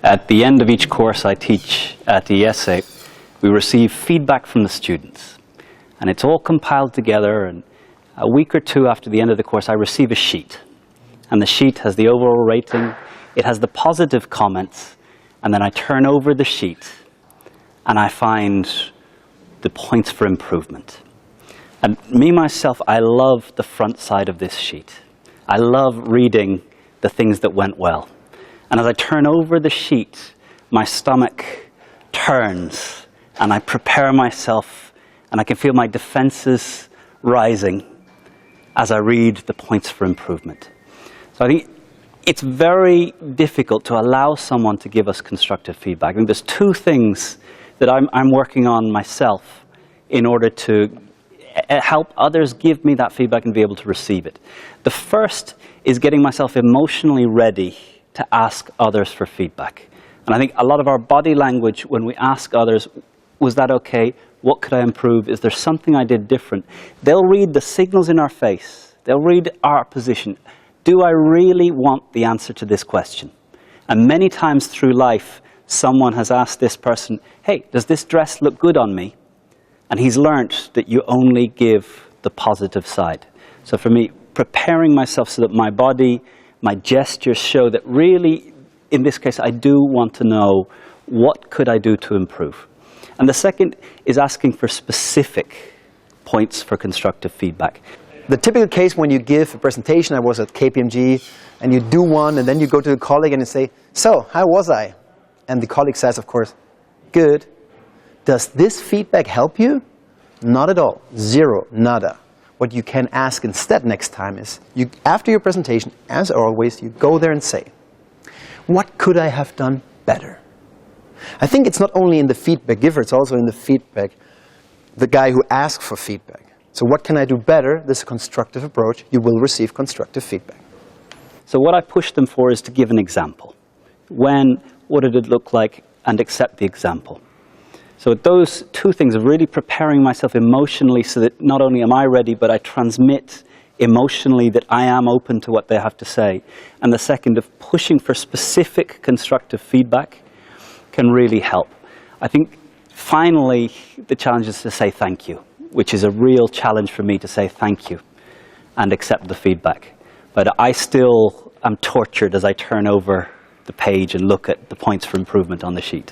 At the end of each course I teach at IESE, we receive feedback from the students. And it's all compiled together, and a week or two after the end of the course I receive a sheet. And the sheet has the overall rating, it has the positive comments, and then I turn over the sheet and I find the points for improvement. And me, myself, I love the front side of this sheet. I love reading the things that went well. And as I turn over the sheet, my stomach turns and I prepare myself and I can feel my defenses rising as I read the points for improvement. So I think it's very difficult to allow someone to give us constructive feedback. I think there's two things that I'm working on myself in order to help others give me that feedback and be able to receive it. The first is getting myself emotionally ready to ask others for feedback. And I think a lot of our body language when we ask others, was that okay? What could I improve? Is there something I did different? They'll read the signals in our face. They'll read our position. Do I really want the answer to this question? And many times through life, someone has asked this person, hey, does this dress look good on me? And he's learnt that you only give the positive side. So for me, preparing myself so that my body, my gestures show that really, in this case, I do want to know what could I do to improve. And the second is asking for specific points for constructive feedback. The typical case when you give a presentation, I was at KPMG, and you do one, and then you go to a colleague and you say, so, how was I? And the colleague says, of course, good. Does this feedback help you? Not at all. Zero. Nada. What you can ask instead next time is, after your presentation, as always, you go there and say, what could I have done better? I think it's not only in the feedback giver, it's also in the feedback, the guy who asks for feedback. So what can I do better? This is a constructive approach. You will receive constructive feedback. So what I push them for is to give an example. When, what did it look like, and accept the example. So those two things of really preparing myself emotionally so that not only am I ready, but I transmit emotionally that I am open to what they have to say. And the second of pushing for specific constructive feedback can really help. I think finally the challenge is to say thank you, which is a real challenge for me to say thank you and accept the feedback. But I still am tortured as I turn over the page and look at the points for improvement on the sheet.